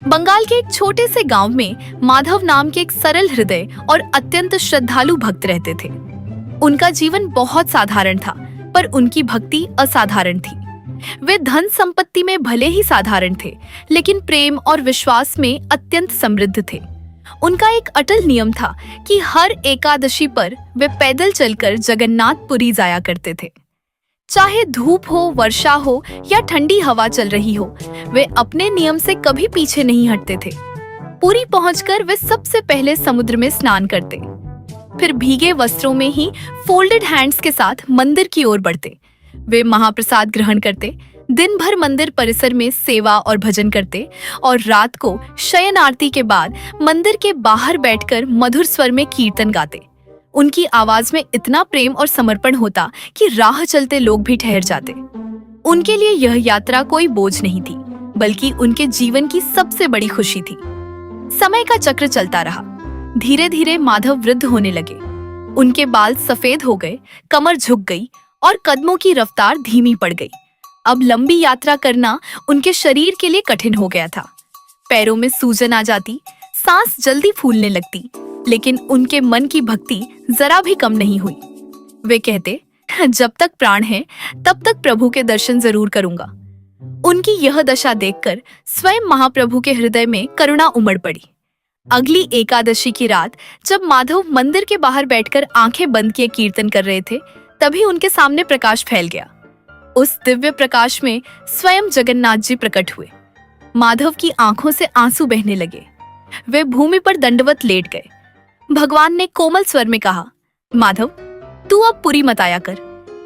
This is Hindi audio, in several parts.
बंगाल के एक छोटे से गांव में माधव नाम के एक सरल हृदय और अत्यंत श्रद्धालु भक्त रहते थे। उनका जीवन बहुत साधारण था, पर उनकी भक्ति असाधारण थी। वे धन संपत्ति में भले ही साधारण थे, लेकिन प्रेम और विश्वास में अत्यंत समृद्ध थे। उनका एक अटल नियम था कि हर एकादशी पर वे पैदल चलकर जगन्नाथपुरी जाया करते थे। चाहे धूप हो, वर्षा हो या ठंडी हवा चल रही हो, वे अपने नियम से कभी पीछे नहीं हटते थे। पुरी पहुंचकर वे सबसे पहले समुद्र में स्नान करते, फिर भीगे वस्त्रों में ही फोल्डेड हैंड्स के साथ मंदिर की ओर बढ़ते। वे महाप्रसाद ग्रहण करते, दिन भर मंदिर परिसर में सेवा और भजन करते और रात को शयन आरती के बाद मंदिर के बाहर बैठकर मधुर स्वर में कीर्तन गाते। उनकी आवाज में इतना प्रेम और समर्पण होता कि राह चलते लोग भी ठहर जाते। उनके लिए यह यात्रा कोई बोझ नहीं थी, बल्कि उनके जीवन की सबसे बड़ी खुशी थी। समय का चक्र चलता रहा। धीरे धीरे माधव वृद्ध होने लगे। उनके बाल सफेद हो गए, कमर झुक गई और कदमों की रफ्तार धीमी पड़ गई। अब लंबी यात्रा करना उनके शरीर के लिए कठिन हो गया था। पैरों में सूजन आ जाती, सांस जल्दी फूलने लगती, लेकिन उनके मन की भक्ति जरा भी कम नहीं हुई। वे कहते, जब तक प्राण है तब तक प्रभु के दर्शन जरूर करूंगा। उनकी यह दशा देखकर स्वयं महाप्रभु के हृदय में करुणा उमड़ पड़ी। अगली एकादशी की रात जब माधव मंदिर के बाहर बैठकर आंखें बंद किए कीर्तन कर रहे थे, तभी उनके सामने प्रकाश फैल गया। उस दिव्य प्रकाश में स्वयं जगन्नाथ जी प्रकट हुए। माधव की आंखों से आंसू बहने लगे। वे भूमि पर दंडवत लेट गए। भगवान ने कोमल स्वर में कहा, माधव, तू अब पुरी मत आया कर।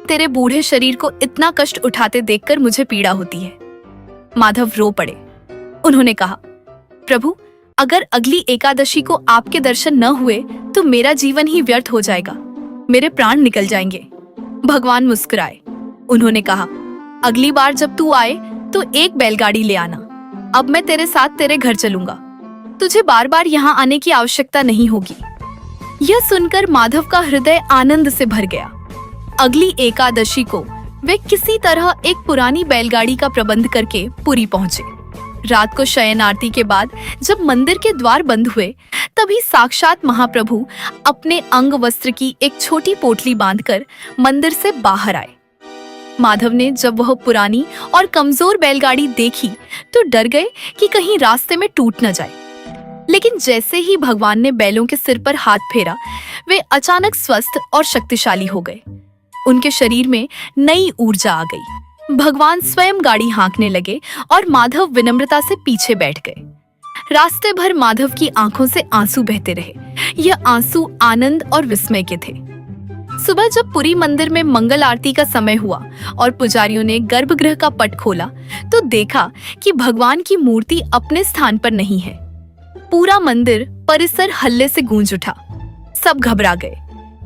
तेरे बूढ़े शरीर को इतना कष्ट उठाते देखकर मुझे पीड़ा होती है। माधव रो पड़े। उन्होंने कहा, प्रभु, अगर अगली एकादशी को आपके दर्शन न हुए तो मेरा जीवन ही व्यर्थ हो जाएगा, मेरे प्राण निकल जाएंगे। भगवान मुस्कुराए। उन्होंने कहा, अगली बार जब तू आए तो एक बैलगाड़ी ले आना। अब मैं तेरे साथ तेरे घर चलूंगा। तुझे बार बार यहाँ आने की आवश्यकता नहीं होगी। यह सुनकर माधव का हृदय आनंद से भर गया। अगली एकादशी को वे किसी तरह एक पुरानी बैलगाड़ी का प्रबंध करके पुरी पहुंचे। रात को शयन आरती के बाद जब मंदिर के द्वार बंद हुए, तभी साक्षात महाप्रभु अपने अंग वस्त्र की एक छोटी पोटली बांधकर मंदिर से बाहर आए। माधव ने जब वह पुरानी और कमजोर बैलगाड़ी देखी तो डर गए कि कहीं रास्ते में टूट न जाए। लेकिन जैसे ही भगवान ने बैलों के सिर पर हाथ फेरा, वे अचानक स्वस्थ और शक्तिशाली हो गए। उनके शरीर में नई ऊर्जा आ गई। भगवान स्वयं गाड़ी हाँकने लगे और माधव विनम्रता से पीछे बैठ गए। रास्ते भर माधव की आंखों से आंसू बहते रहे। यह आंसू आनंद और विस्मय के थे। सुबह जब पुरी मंदिर में मंगल आरती का समय हुआ और पुजारियों ने गर्भगृह का पट खोला, तो देखा कि भगवान की मूर्ति अपने स्थान पर नहीं है। पूरा मंदिर परिसर हल्ले से गूंज उठा। सब घबरा गए।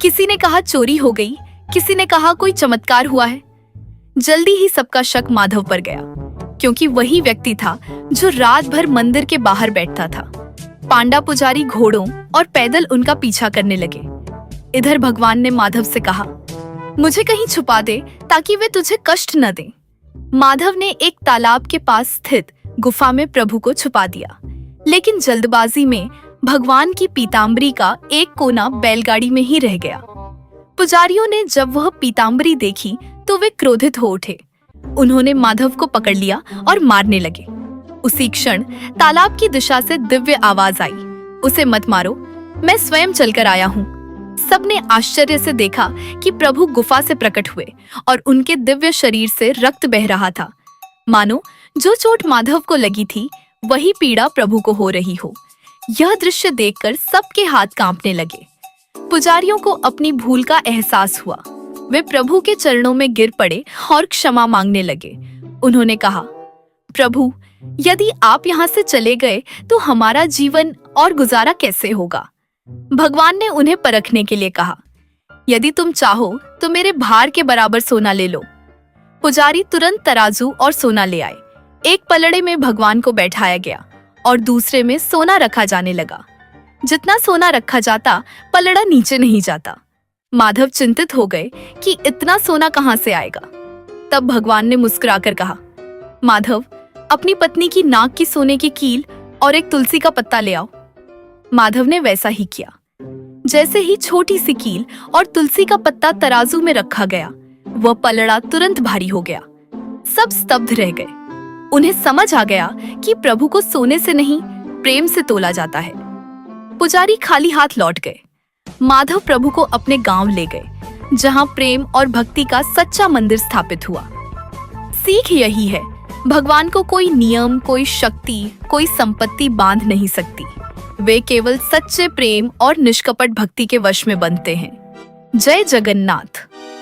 किसी ने कहा चोरी हो गई, किसी ने कहा कोई चमत्कार हुआ है। जल्दी ही सबका शक माधव पर गया, क्योंकि वही व्यक्ति था जो रात भर मंदिर के बाहर बैठता था। पांडा पुजारी घोड़ों और पैदल उनका पीछा करने लगे। इधर भगवान ने माधव से कहा, मुझे कहीं छुपा दे ताकि वे तुझे कष्ट न दें। माधव ने एक तालाब के पास स्थित गुफा में प्रभु को छुपा दिया, लेकिन जल्दबाजी में भगवान की पीतांबरी का एक कोना बैलगाड़ी में ही रह गया। पुजारियों ने जब वह पीतांबरी देखी तो वे क्रोधित हो उठे। उन्होंने माधव को पकड़ लिया और मारने लगे। उसी क्षण तालाब की दिशा से दिव्य आवाज आई, उसे मत मारो, मैं स्वयं चलकर आया हूँ। सबने आश्चर्य से देखा कि प्रभु गुफा से प्रकट हुए और उनके दिव्य शरीर से रक्त बह रहा था। मानो जो चोट माधव को लगी थी, वही पीड़ा प्रभु को हो रही हो। यह दृश्य देखकर सबके हाथ कांपने लगे। पुजारियों को अपनी भूल का एहसास हुआ। वे प्रभु के चरणों में गिर पड़े और क्षमा मांगने लगे। उन्होंने कहा, प्रभु, यदि आप यहाँ से चले गए तो हमारा जीवन और गुजारा कैसे होगा? भगवान ने उन्हें परखने के लिए कहा, यदि तुम चाहो तो मेरे भार के बराबर सोना ले लो। पुजारी तुरंत तराजू और सोना ले आए। एक पलड़े में भगवान को बैठाया गया और दूसरे में सोना रखा जाने लगा। जितना सोना रखा जाता, पलड़ा नीचे नहीं जाता। माधव चिंतित हो गए कि इतना सोना कहां से आएगा। तब भगवान ने मुस्कुराकर कहा, माधव, अपनी पत्नी की नाक की सोने की कील और एक तुलसी का पत्ता ले आओ। माधव ने वैसा ही किया। जैसे ही छोटी सी कील और तुलसी का पत्ता तराजू में रखा गया, वह पलड़ा तुरंत भारी हो गया। सब स्तब्ध रह गए। उन्हें समझ आ गया कि प्रभु को सोने से नहीं, प्रेम से तोला जाता है। पुजारी खाली हाथ लौट गए। माधव प्रभु को अपने गांव ले गए, जहां प्रेम और भक्ति का सच्चा मंदिर स्थापित हुआ। सीख यही है, भगवान को कोई नियम, कोई शक्ति, कोई संपत्ति बांध नहीं सकती। वे केवल सच्चे प्रेम और निष्कपट भक्ति के वश में बनते हैं। जय जगन्नाथ।